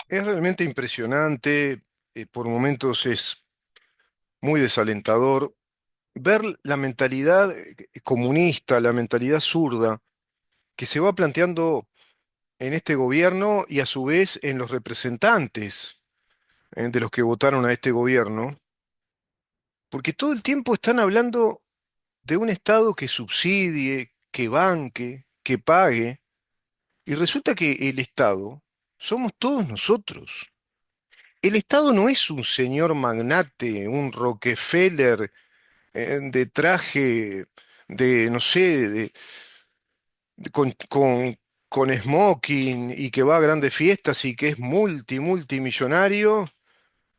Es realmente impresionante, por momentos es muy desalentador ver la mentalidad comunista, la mentalidad zurda que se va planteando en este gobierno y a su vez en los representantes de los que votaron a este gobierno, porque todo el tiempo están hablando de un Estado que subsidie, que banque, que pague, y resulta que el Estado somos todos nosotros. El Estado no es un señor magnate, un Rockefeller de traje, de, no sé, con smoking y que va a grandes fiestas y que es multimillonario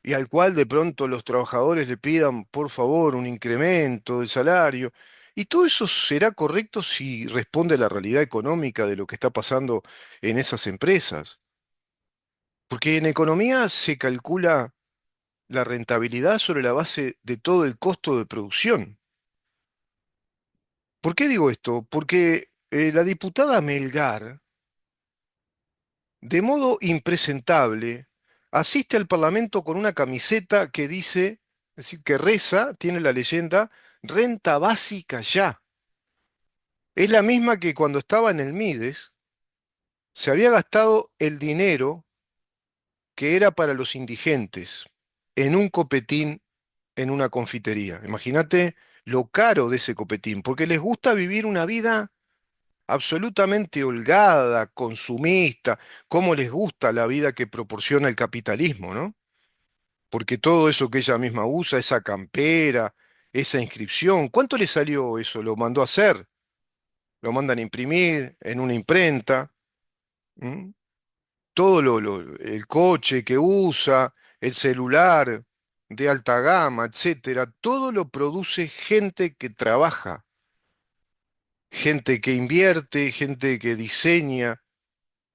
y al cual de pronto los trabajadores le pidan, por favor, un incremento del salario. Y todo eso será correcto si responde a la realidad económica de lo que está pasando en esas empresas. Porque en economía se calcula la rentabilidad sobre la base de todo el costo de producción. ¿Por qué digo esto? Porque la diputada Melgar, de modo impresentable, asiste al Parlamento con una camiseta que dice, es decir, que reza, tiene la leyenda, renta básica ya. Es la misma que cuando estaba en el Mides, se había gastado el dinero que era para los indigentes en un copetín en una confitería. Imagínate lo caro de ese copetín, porque les gusta vivir una vida absolutamente holgada, consumista, cómo les gusta la vida que proporciona el capitalismo, ¿no? Porque todo eso que ella misma usa, esa campera, esa inscripción, ¿cuánto le salió eso? Lo mandó a hacer, lo mandan a imprimir en una imprenta, ¿m? Todo el coche que usa, el celular de alta gama, etcétera, todo lo produce gente que trabaja, gente que invierte, gente que diseña,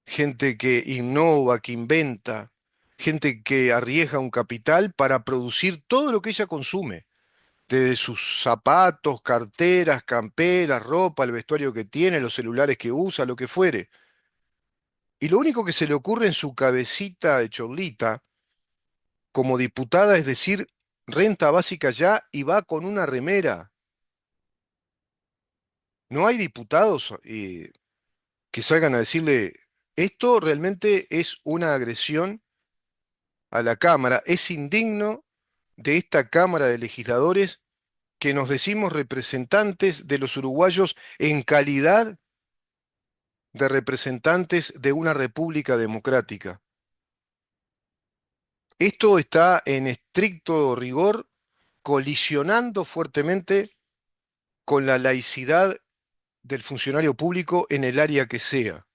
gente que innova, que inventa, gente que arriesga un capital para producir todo lo que ella consume, desde sus zapatos, carteras, camperas, ropa, el vestuario que tiene, los celulares que usa, lo que fuere. Y lo único que se le ocurre en su cabecita de chorlita, como diputada, es decir, renta básica ya y va con una remera. No hay diputados que salgan a decirle, esto realmente es una agresión a la Cámara, es indigno de esta Cámara de Legisladores que nos decimos representantes de los uruguayos en calidad de representantes de una república democrática. Esto está en estricto rigor colisionando fuertemente con la laicidad del funcionario público en el área que sea.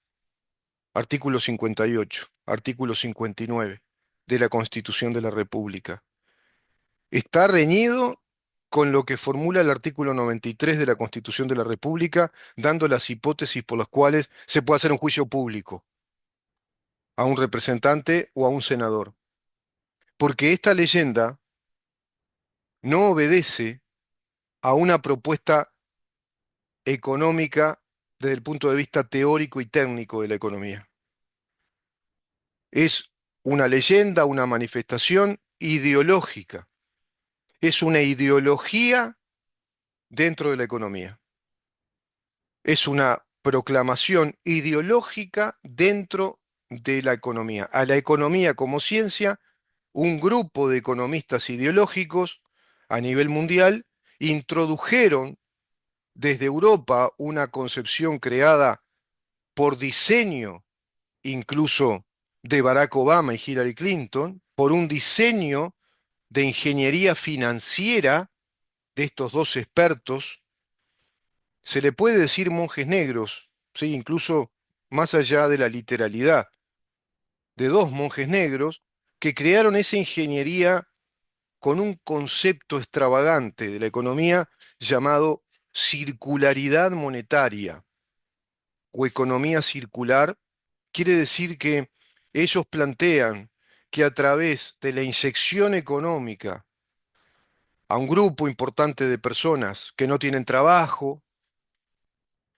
Artículo 58, artículo 59 de la Constitución de la República. Está reñido con lo que formula el artículo 93 de la Constitución de la República, dando las hipótesis por las cuales se puede hacer un juicio público a un representante o a un senador. Porque esta leyenda no obedece a una propuesta económica desde el punto de vista teórico y técnico de la economía. Es una leyenda, una manifestación ideológica. Es una ideología dentro de la economía. Es una proclamación ideológica dentro de la economía. A la economía como ciencia, un grupo de economistas ideológicos a nivel mundial introdujeron desde Europa una concepción creada por diseño incluso de Barack Obama y Hillary Clinton, por un diseño de ingeniería financiera de estos dos expertos. Se le puede decir monjes negros, ¿sí? Incluso más allá de la literalidad, de dos monjes negros que crearon esa ingeniería con un concepto extravagante de la economía llamado circularidad monetaria o economía circular. Quiere decir que ellos plantean que a través de la inyección económica a un grupo importante de personas que no tienen trabajo,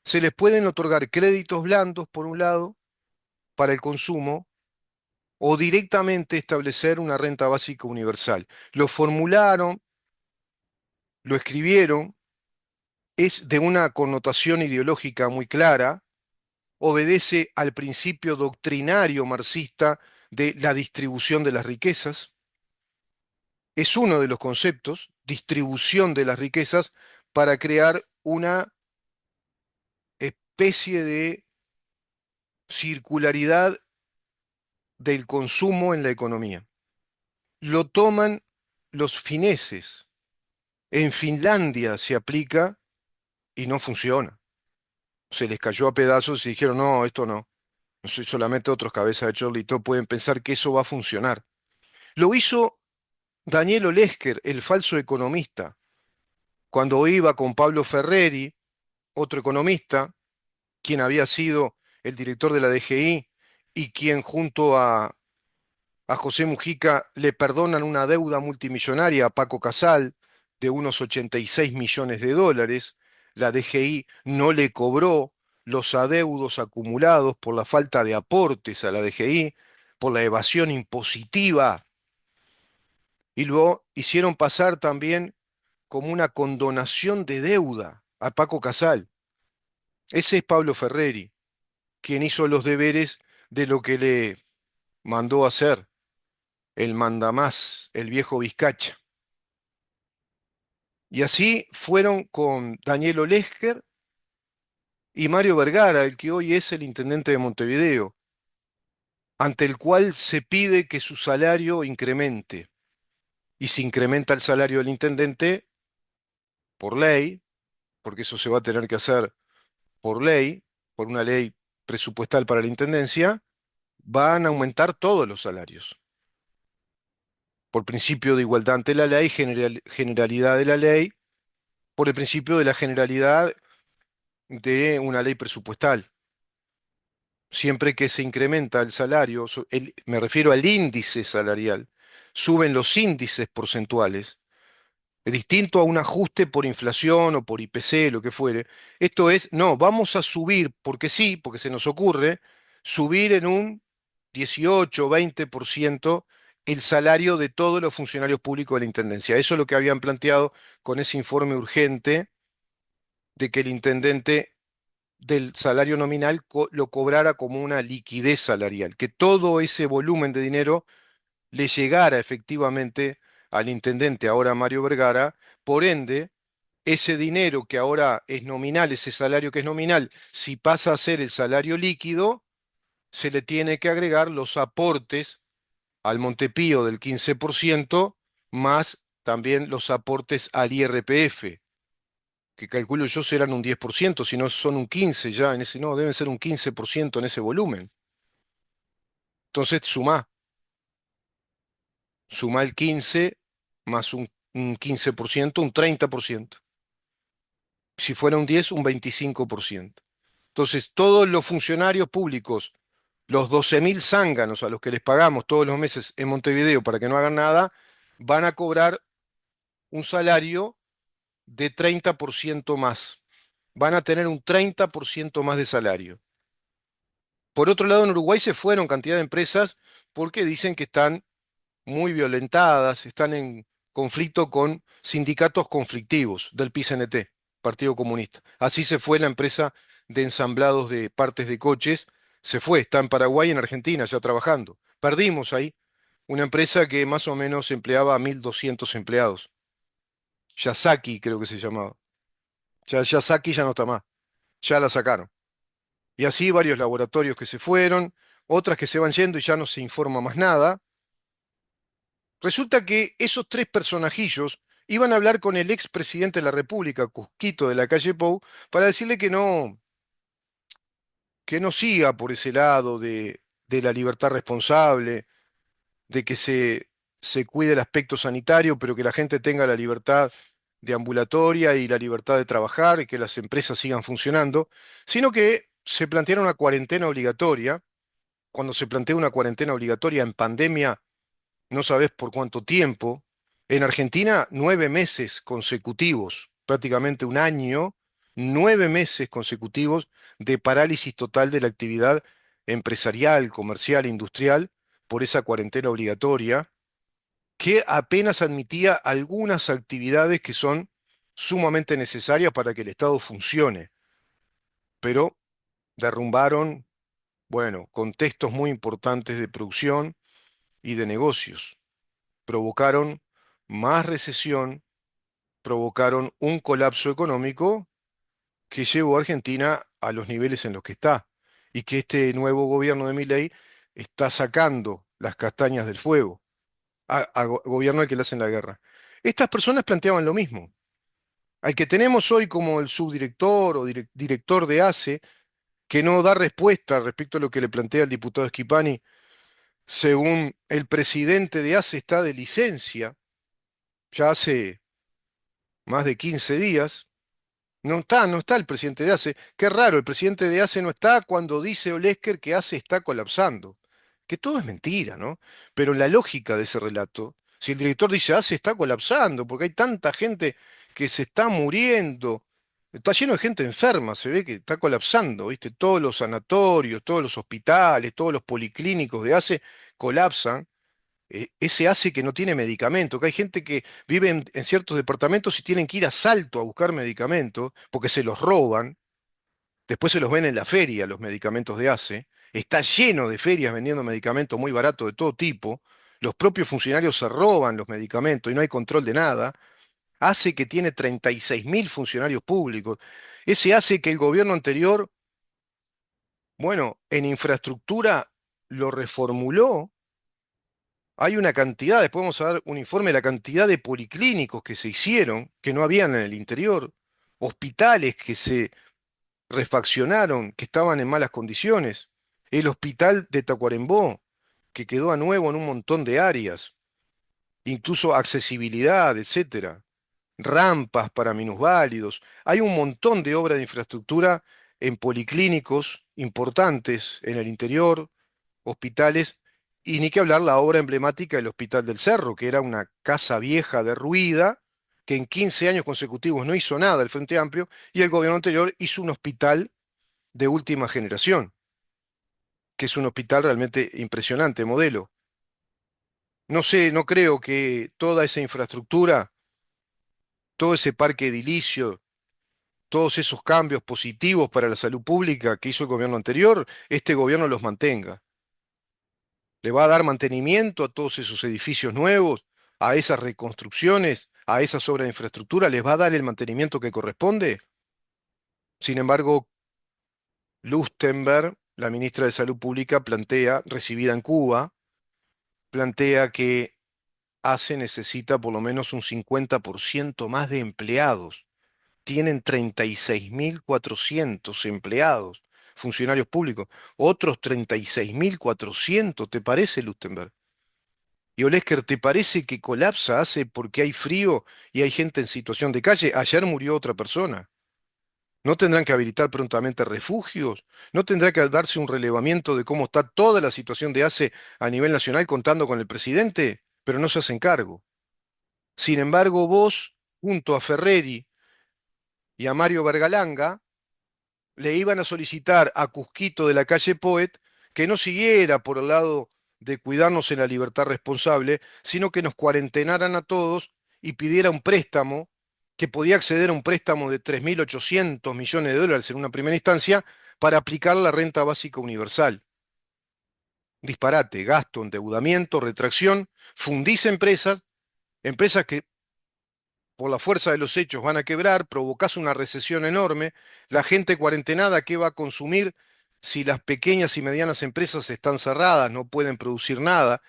se les pueden otorgar créditos blandos, por un lado, para el consumo, o directamente establecer una renta básica universal. Lo formularon, lo escribieron, es de una connotación ideológica muy clara, obedece al principio doctrinario marxista de la distribución de las riquezas, es uno de los conceptos, distribución de las riquezas, para crear una especie de circularidad del consumo en la economía. Lo toman los fineses. En Finlandia se aplica y no funciona. Se les cayó a pedazos y dijeron, no, esto no. No soy solamente otros cabezas de chorlito pueden pensar que eso va a funcionar. Lo hizo Daniel Olesker, el falso economista, cuando iba con Pablo Ferreri, otro economista, quien había sido el director de la DGI y quien junto a José Mujica le perdonan una deuda multimillonaria a Paco Casal de unos 86 millones de dólares. La DGI no le cobró los adeudos acumulados por la falta de aportes a la DGI, por la evasión impositiva, y luego hicieron pasar también como una condonación de deuda a Paco Casal. Ese es Pablo Ferreri, quien hizo los deberes de lo que le mandó hacer el mandamás, el viejo Vizcacha. Y así fueron con Daniel Olesker y Mario Vergara, el que hoy es el intendente de Montevideo, ante el cual se pide que su salario incremente. Y se incrementa el salario del intendente por ley, porque eso se va a tener que hacer por ley, por una ley presupuestal para la intendencia, van a aumentar todos los salarios. Por principio de igualdad ante la ley, generalidad de la ley, por el principio de la generalidad de una ley presupuestal. Siempre que se incrementa el salario, me refiero al índice salarial, suben los índices porcentuales, es distinto a un ajuste por inflación o por IPC, lo que fuere. Esto es, no, vamos a subir, porque sí, porque se nos ocurre, subir en un 18 o 20% el salario de todos los funcionarios públicos de la Intendencia. Eso es lo que habían planteado con ese informe urgente de que el intendente del salario nominal lo cobrara como una liquidez salarial, que todo ese volumen de dinero le llegara efectivamente al intendente, ahora Mario Vergara, por ende, ese dinero que ahora es nominal, ese salario que es nominal, si pasa a ser el salario líquido, se le tiene que agregar los aportes al Montepío del 15%, más también los aportes al IRPF, que calculo yo serán un 10%, si no son un 15% ya en ese, no, deben ser un 15% en ese volumen. Entonces suma el 15 más un 15%, un 30%. Si fuera un 10, un 25%. Entonces, todos los funcionarios públicos, los 12.000 zánganos a los que les pagamos todos los meses en Montevideo para que no hagan nada, van a cobrar un salario de 30% más. Van a tener un 30% más de salario. Por otro lado, en Uruguay se fueron cantidad de empresas porque dicen que están muy violentadas, están en conflicto con sindicatos conflictivos del PCNT, Partido Comunista. Así se fue la empresa de ensamblados de partes de coches, se fue, está en Paraguay y en Argentina ya trabajando. Perdimos ahí una empresa que más o menos empleaba a 1.200 empleados. Yasaki creo que se llamaba. Ya Yasaki ya no está más, ya la sacaron. Y así varios laboratorios que se fueron, otras que se van yendo y ya no se informa más nada. Resulta que esos tres personajillos iban a hablar con el expresidente de la República, Cusquito de la calle Pou, para decirle que no siga por ese lado de la libertad responsable, de que se cuide el aspecto sanitario, pero que la gente tenga la libertad de ambulatoria y la libertad de trabajar y que las empresas sigan funcionando, sino que se planteara una cuarentena obligatoria. Cuando se plantea una cuarentena obligatoria en pandemia, no sabés por cuánto tiempo. En Argentina, 9 meses consecutivos, prácticamente un año, 9 meses consecutivos de parálisis total de la actividad empresarial, comercial, industrial, por esa cuarentena obligatoria, que apenas admitía algunas actividades que son sumamente necesarias para que el Estado funcione, pero derrumbaron, bueno, contextos muy importantes de producción y de negocios. Provocaron más recesión, provocaron un colapso económico que llevó a Argentina a los niveles en los que está y que este nuevo gobierno de Milei está sacando las castañas del fuego gobierno al que le hacen la guerra. Estas personas planteaban lo mismo. Al que tenemos hoy como el subdirector o director de ACE, que no da respuesta respecto a lo que le plantea el diputado Schipani, según el presidente de ACE está de licencia, ya hace más de 15 días. No está el presidente de ACE. Qué raro, el presidente de ACE no está cuando dice Olesker que ACE está colapsando. Que todo es mentira, ¿no? Pero la lógica de ese relato, si el director dice ACE está colapsando, porque hay tanta gente que se está muriendo, está lleno de gente enferma, se ve que está colapsando, ¿viste? Todos los sanatorios, todos los hospitales, todos los policlínicos de ACE colapsan. Ese hace que no tiene medicamento, que hay gente que vive en ciertos departamentos y tienen que ir a Salto a buscar medicamentos porque se los roban, después se los ven en la feria los medicamentos de ACE, está lleno de ferias vendiendo medicamentos muy baratos de todo tipo, los propios funcionarios se roban los medicamentos y no hay control de nada, hace que tiene 36.000 funcionarios públicos, ese hace que el gobierno anterior, bueno, en infraestructura lo reformuló. Hay una cantidad, después vamos a dar un informe de la cantidad de policlínicos que se hicieron, que no habían en el interior, hospitales que se refaccionaron, que estaban en malas condiciones, el hospital de Tacuarembó, que quedó a nuevo en un montón de áreas, incluso accesibilidad, etcétera, rampas para minusválidos. Hay un montón de obras de infraestructura en policlínicos importantes en el interior, hospitales, y ni que hablar la obra emblemática del Hospital del Cerro, que era una casa vieja derruida, que en 15 años consecutivos no hizo nada el Frente Amplio, y el gobierno anterior hizo un hospital de última generación, que es un hospital realmente impresionante, modelo. No sé, no creo que toda esa infraestructura, todo ese parque edilicio, todos esos cambios positivos para la salud pública que hizo el gobierno anterior, este gobierno los mantenga. Le va a dar mantenimiento a todos esos edificios nuevos, a esas reconstrucciones, a esas obras de infraestructura, les va a dar el mantenimiento que corresponde. Sin embargo, Lustenberg, la ministra de Salud Pública, plantea, recibida en Cuba, plantea que ACE necesita por lo menos un 50% más de empleados. Tienen 36.400 empleados, funcionarios públicos, otros 36.400, ¿te parece, Lustenberg? Y Olesker, ¿te parece que colapsa hace porque hay frío y hay gente en situación de calle? Ayer murió otra persona. ¿No tendrán que habilitar prontamente refugios? ¿No tendrá que darse un relevamiento de cómo está toda la situación de ACE a nivel nacional contando con el presidente? Pero no se hacen cargo. Sin embargo, vos, junto a Ferreri y a Mario Vergalanga, le iban a solicitar a Cusquito de la calle Poet que no siguiera por el lado de cuidarnos en la libertad responsable, sino que nos cuarentenaran a todos y pidiera un préstamo, que podía acceder a un préstamo de 3.800 millones de dólares en una primera instancia, para aplicar la renta básica universal. Disparate, gasto, endeudamiento, retracción, fundís empresas, empresas que por la fuerza de los hechos van a quebrar, provocás una recesión enorme, la gente cuarentenada, ¿qué va a consumir si las pequeñas y medianas empresas están cerradas, no pueden producir nada?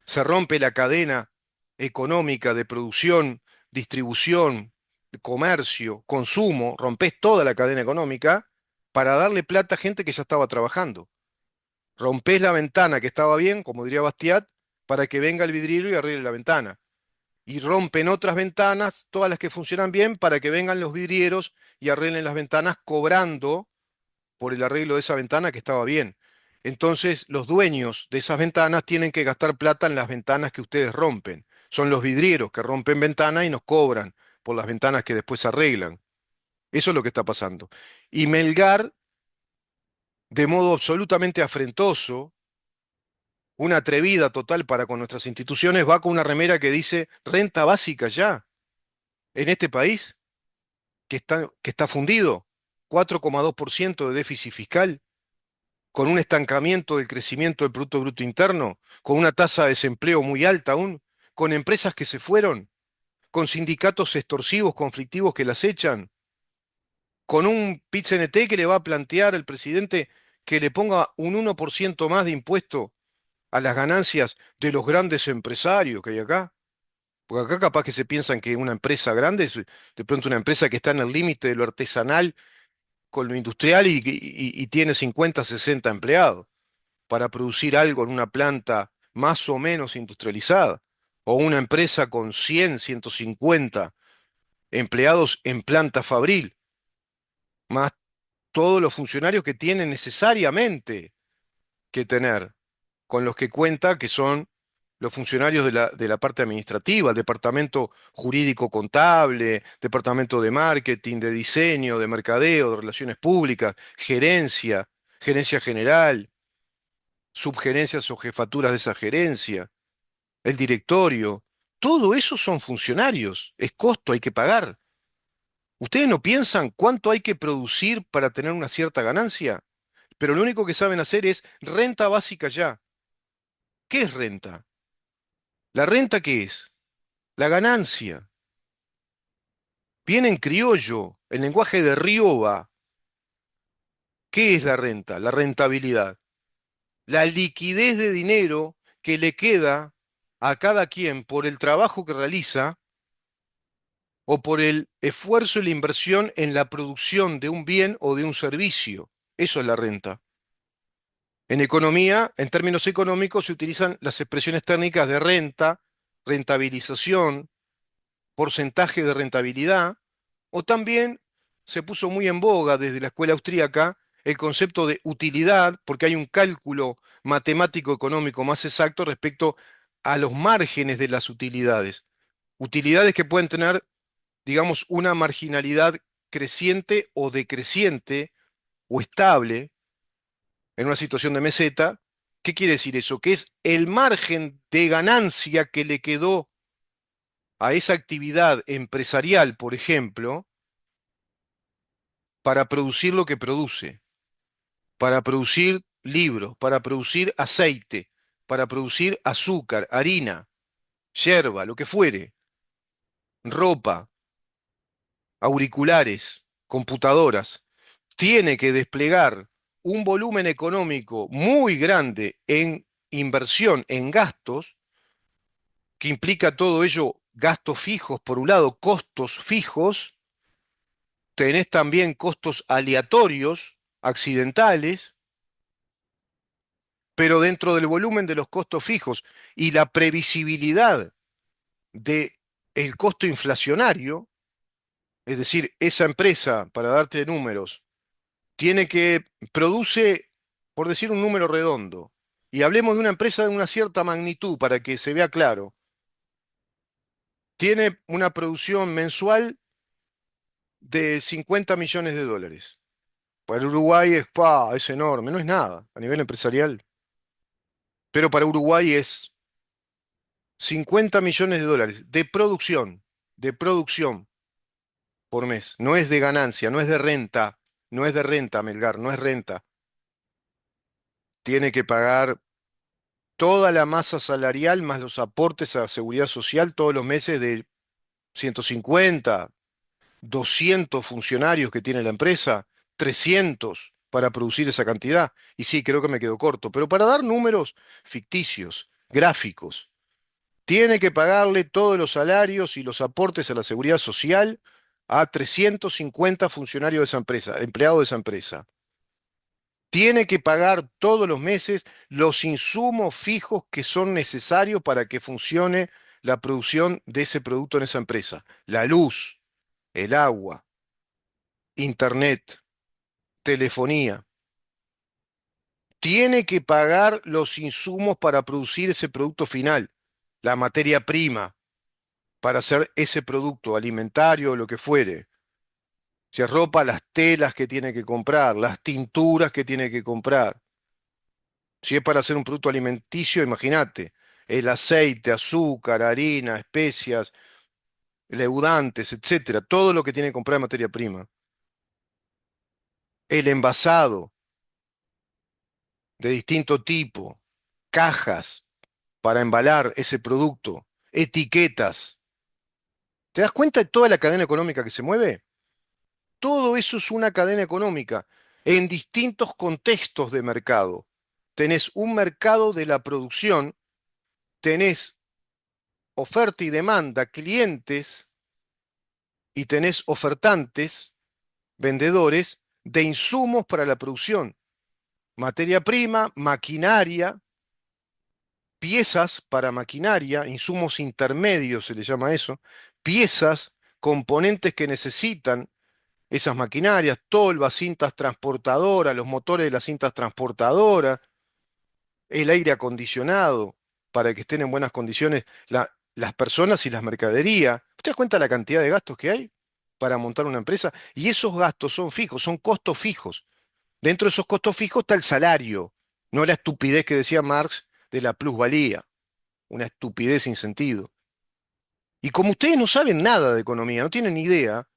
Se rompe la cadena económica de producción, distribución, comercio, consumo, rompés toda la cadena económica para darle plata a gente que ya estaba trabajando. Rompés la ventana que estaba bien, como diría Bastiat, para que venga el vidriero y arregle la ventana y rompen otras ventanas, todas las que funcionan bien, para que vengan los vidrieros y arreglen las ventanas cobrando por el arreglo de esa ventana que estaba bien. Entonces, los dueños de esas ventanas tienen que gastar plata en las ventanas que ustedes rompen. Son los vidrieros que rompen ventanas y nos cobran por las ventanas que después arreglan. Eso es lo que está pasando. Y Melgar, de modo absolutamente afrentoso, una atrevida total para con nuestras instituciones, va con una remera que dice renta básica ya, en este país, que está fundido, 4,2% de déficit fiscal, con un estancamiento del crecimiento del Producto Bruto Interno, con una tasa de desempleo muy alta aún, con empresas que se fueron, con sindicatos extorsivos, conflictivos que las echan, con un PIT-CNT que le va a plantear al presidente que le ponga un 1% más de impuesto a las ganancias de los grandes empresarios que hay acá. Porque acá capaz que se piensan que una empresa grande es de pronto una empresa que está en el límite de lo artesanal con lo industrial y tiene 50, 60 empleados para producir algo en una planta más o menos industrializada. O una empresa con 100, 150 empleados en planta fabril, más todos los funcionarios que tienen necesariamente que tener, con los que cuenta, que son los funcionarios de la parte administrativa, el departamento jurídico contable, departamento de marketing, de diseño, de mercadeo, de relaciones públicas, gerencia, gerencia general, subgerencias o jefaturas de esa gerencia, el directorio. Todo eso son funcionarios, es costo, hay que pagar. ¿Ustedes no piensan cuánto hay que producir para tener una cierta ganancia? Pero lo único que saben hacer es renta básica ya. ¿Qué es renta? ¿La renta qué es? La ganancia. Viene en criollo, el lenguaje de Rioba. ¿Qué es la renta? La rentabilidad. La liquidez de dinero que le queda a cada quien por el trabajo que realiza o por el esfuerzo y la inversión en la producción de un bien o de un servicio. Eso es la renta. En economía, en términos económicos, se utilizan las expresiones técnicas de renta, rentabilización, porcentaje de rentabilidad, o también se puso muy en boga desde la escuela austríaca el concepto de utilidad, porque hay un cálculo matemático económico más exacto respecto a los márgenes de las utilidades. Utilidades que pueden tener, digamos, una marginalidad creciente o decreciente o estable en una situación de meseta. ¿Qué quiere decir eso? Que es el margen de ganancia que le quedó a esa actividad empresarial, por ejemplo, para producir lo que produce, para producir libros, para producir aceite, para producir azúcar, harina, yerba, lo que fuere, ropa, auriculares, computadoras. Tiene que desplegar un volumen económico muy grande en inversión, en gastos, que implica todo ello gastos fijos, por un lado, costos fijos, tenés también costos aleatorios, accidentales, pero dentro del volumen de los costos fijos y la previsibilidad de el costo inflacionario, es decir, esa empresa, para darte números, tiene que produce, por decir un número redondo, y hablemos de una empresa de una cierta magnitud para que se vea claro, tiene una producción mensual de 50 millones de dólares. Para Uruguay es, es enorme, no es nada a nivel empresarial, pero para Uruguay es 50 millones de dólares de producción por mes. No es de ganancia, no es de renta, no es de renta, Melgar, no es renta. Tiene que pagar toda la masa salarial más los aportes a la seguridad social todos los meses de 150, 200 funcionarios que tiene la empresa, 300 para producir esa cantidad. Y sí, creo que me quedo corto, pero para dar números ficticios, gráficos. Tiene que pagarle todos los salarios y los aportes a la seguridad social a 350 funcionarios de esa empresa, empleados de esa empresa. Tiene que pagar todos los meses los insumos fijos que son necesarios para que funcione la producción de ese producto en esa empresa. La luz, el agua, internet, telefonía. Tiene que pagar los insumos para producir ese producto final, la materia prima para hacer ese producto alimentario o lo que fuere. Si es ropa, las telas que tiene que comprar, las tinturas que tiene que comprar. Si es para hacer un producto alimenticio, imagínate, el aceite, azúcar, harina, especias, leudantes, etcétera, todo lo que tiene que comprar de materia prima. El envasado de distinto tipo, cajas para embalar ese producto, etiquetas. ¿Te das cuenta de toda la cadena económica que se mueve? Todo eso es una cadena económica en distintos contextos de mercado. Tenés un mercado de la producción, tenés oferta y demanda, clientes, y tenés ofertantes, vendedores de insumos para la producción, materia prima, maquinaria, piezas para maquinaria, insumos intermedios se le llama eso, piezas, componentes que necesitan esas maquinarias, tolvas, cintas transportadoras, los motores de las cintas transportadoras, el aire acondicionado, para que estén en buenas condiciones las personas y las mercaderías. ¿Usted te das cuenta de la cantidad de gastos que hay para montar una empresa? Y esos gastos son fijos, son costos fijos. Dentro de esos costos fijos está el salario, no la estupidez que decía Marx de la plusvalía, una estupidez sin sentido. Y como ustedes no saben nada de economía, no tienen ni idea,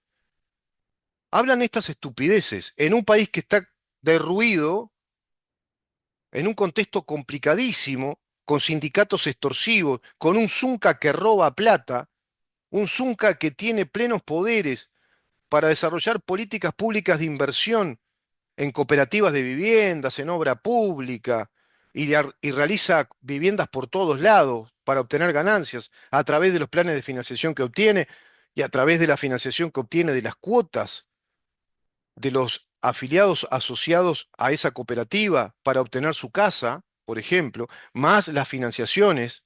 hablan estas estupideces en un país que está derruido, en un contexto complicadísimo, con sindicatos extorsivos, con un Zunca que roba plata, un Zunca que tiene plenos poderes para desarrollar políticas públicas de inversión en cooperativas de viviendas, en obra pública, y realiza viviendas por todos lados para obtener ganancias a través de los planes de financiación que obtiene y a través de la financiación que obtiene de las cuotas de los afiliados asociados a esa cooperativa para obtener su casa, por ejemplo, más las financiaciones,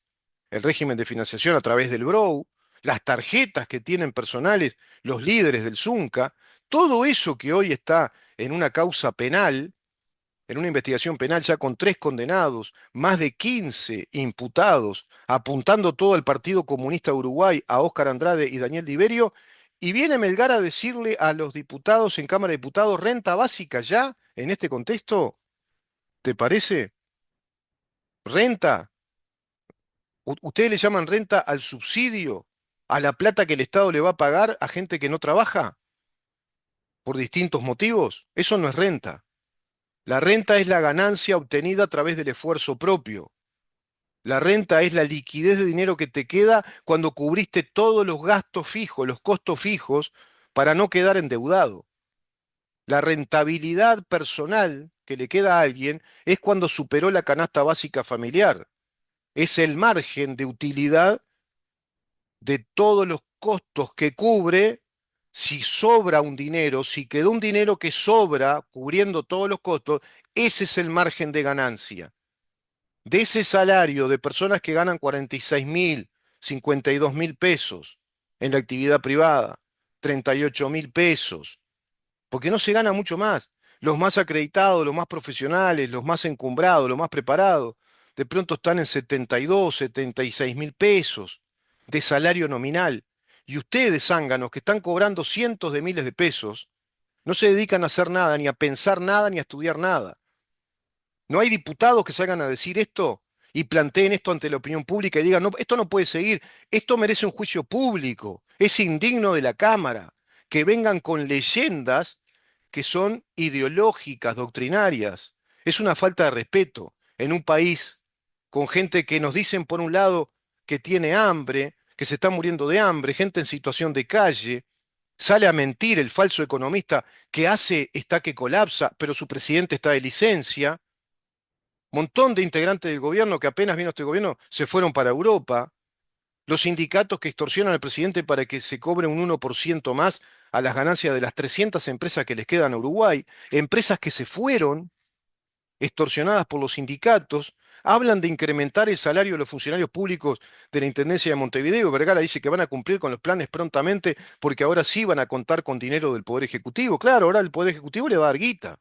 el régimen de financiación a través del BROU, las tarjetas que tienen personales los líderes del Zunca, todo eso que hoy está en una causa penal, en una investigación penal ya con 3 condenados, más de 15 imputados, apuntando todo al Partido Comunista de Uruguay, a Óscar Andrade y Daniel Diverio, y viene Melgar a decirle a los diputados en Cámara de Diputados renta básica ya, en este contexto, ¿te parece? Renta. ¿Ustedes le llaman renta al subsidio, a la plata que el Estado le va a pagar a gente que no trabaja por distintos motivos? Eso no es renta. La renta es la ganancia obtenida a través del esfuerzo propio. La renta es la liquidez de dinero que te queda cuando cubriste todos los gastos fijos, los costos fijos, para no quedar endeudado. La rentabilidad personal que le queda a alguien es cuando superó la canasta básica familiar. Es el margen de utilidad de todos los costos que cubre si sobra un dinero, si quedó un dinero que sobra cubriendo todos los costos, ese es el margen de ganancia. De ese salario de personas que ganan 46.000, 52.000 pesos en la actividad privada, 38.000 pesos, porque no se gana mucho más. Los más acreditados, los más profesionales, los más encumbrados, los más preparados, de pronto están en 72, 76.000 pesos de salario nominal. Y ustedes, zánganos, que están cobrando cientos de miles de pesos, no se dedican a hacer nada, ni a pensar nada, ni a estudiar nada. ¿No hay diputados que salgan a decir esto y planteen esto ante la opinión pública y digan, no, esto no puede seguir, esto merece un juicio público, es indigno de la Cámara, que vengan con leyendas que son ideológicas, doctrinarias? Es una falta de respeto en un país con gente que nos dicen por un lado que tiene hambre, que se está muriendo de hambre, gente en situación de calle. Sale a mentir el falso economista que hace está que colapsa, pero su presidente está de licencia. Montón de integrantes del gobierno que apenas vino este gobierno se fueron para Europa. Los sindicatos que extorsionan al presidente para que se cobre un 1% más a las ganancias de las 300 empresas que les quedan a Uruguay. Empresas que se fueron, extorsionadas por los sindicatos. Hablan de incrementar el salario de los funcionarios públicos de la Intendencia de Montevideo. Vergara dice que van a cumplir con los planes prontamente porque ahora sí van a contar con dinero del Poder Ejecutivo. Claro, ahora el Poder Ejecutivo le va a dar guita.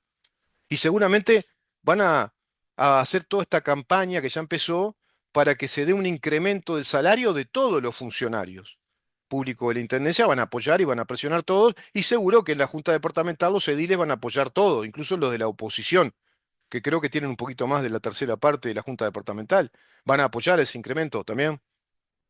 Y seguramente van a hacer toda esta campaña que ya empezó para que se dé un incremento del salario de todos los funcionarios públicos de la Intendencia. Van a apoyar y van a presionar todos, y seguro que en la Junta Departamental los ediles van a apoyar todo, incluso los de la oposición, que creo que tienen un poquito más de la tercera parte de la Junta Departamental, van a apoyar ese incremento también.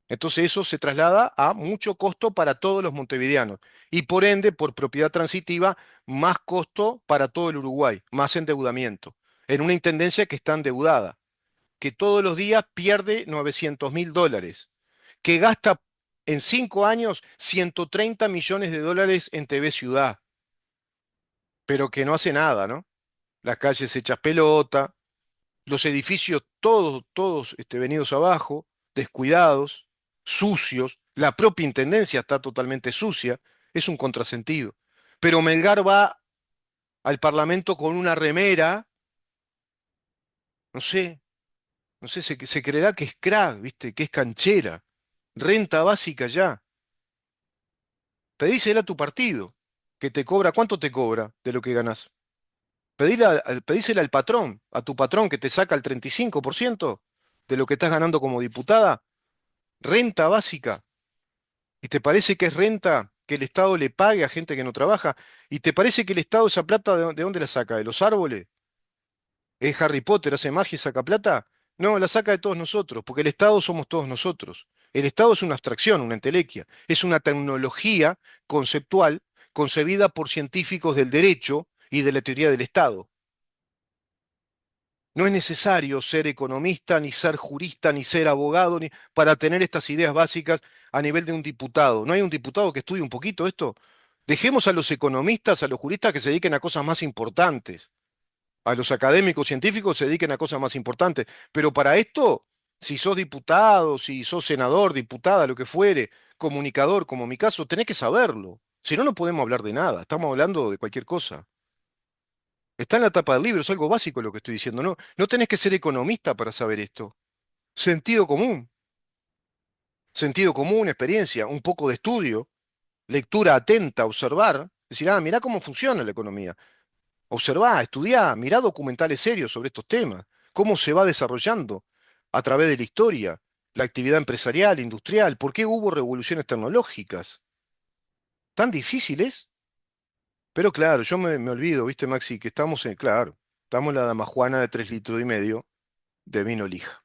Entonces eso se traslada a mucho costo para todos los montevideanos y por ende, por propiedad transitiva, más costo para todo el Uruguay, más endeudamiento, en una intendencia que está endeudada, que todos los días pierde 900.000 dólares, que gasta en 5 años 130 millones de dólares en TV Ciudad, pero que no hace nada, ¿no? Las calles hechas pelota, los edificios todos venidos abajo, descuidados, sucios, la propia intendencia está totalmente sucia, es un contrasentido. Pero Melgar va al Parlamento con una remera, no sé, no sé, se creerá que es crack, ¿viste? Que es canchera, renta básica ya. Pedísela a tu partido, que te cobra, ¿cuánto te cobra de lo que ganás? Pedísela al patrón, a tu patrón que te saca el 35% de lo que estás ganando como diputada. Renta básica. ¿Y te parece que es renta que el Estado le pague a gente que no trabaja? ¿Y te parece que el Estado esa plata de dónde la saca? ¿De los árboles? ¿Es Harry Potter, hace magia y saca plata? No, la saca de todos nosotros, porque el Estado somos todos nosotros. El Estado es una abstracción, una entelequia, es una tecnología conceptual concebida por científicos del derecho y de la teoría del Estado. No es necesario ser economista, ni ser jurista, ni ser abogado, ni para tener estas ideas básicas a nivel de un diputado. ¿No hay un diputado que estudie un poquito esto? Dejemos a los economistas, a los juristas que se dediquen a cosas más importantes. A los académicos científicos se dediquen a cosas más importantes. Pero para esto, si sos diputado, si sos senador, diputada, lo que fuere, comunicador, como mi caso, tenés que saberlo. Si no, no podemos hablar de nada. Estamos hablando de cualquier cosa. Está en la tapa del libro, es algo básico lo que estoy diciendo. No, no tenés que ser economista para saber esto. Sentido común, experiencia, un poco de estudio, lectura atenta, observar, decir, ah, mirá cómo funciona la economía. Observá, estudiá, mirá documentales serios sobre estos temas, cómo se va desarrollando a través de la historia, la actividad empresarial, industrial, por qué hubo revoluciones tecnológicas. ¿Tan difíciles? Pero claro, yo me olvido, viste, Maxi, que estamos en, claro, estamos en la damajuana de 3,5 litros de vino lija.